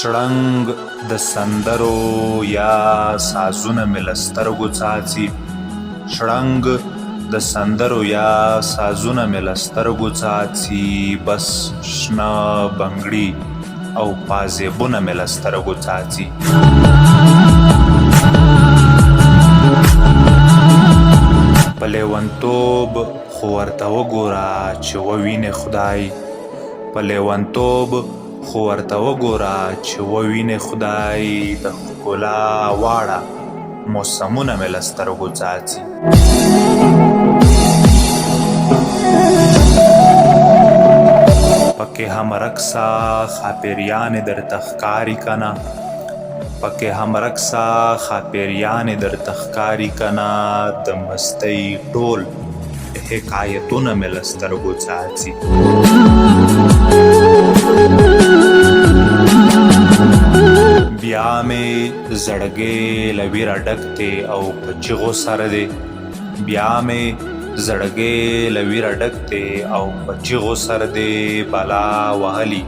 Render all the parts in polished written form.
شړنګ د سندرو یا سازونه مې له سترګو څاڅي شړنګ د سندرو یا سازونه مې له سترګو څاڅي بس شنه بنګړي او پازیبونه مې له سترګو څاڅي په لیونتوب خو ورته وګوره چې ووینې خدای په لیونتوب خو ورته وګوره چې ووینې خدای د ښکلا واړه موسمونه مې له سترګو څاڅي پکې هم رقصه ښاپیریانې درته ښکاري که نه پکې هم رقصه ښاپیریانې درته ښکاري که نه د مستۍ ټول حکایتونه مې له سترګو څاڅي بیا مې زړګی له ویره ډک دی او په چیغو سره دی بیا مې زړګی له ویره ډک دی او په چیغو سره دی بلا وهلي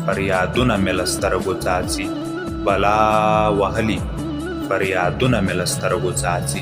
فریادونه مې له سترګو څاڅي بلا وهلي فریادونه مې له سترګو څاڅي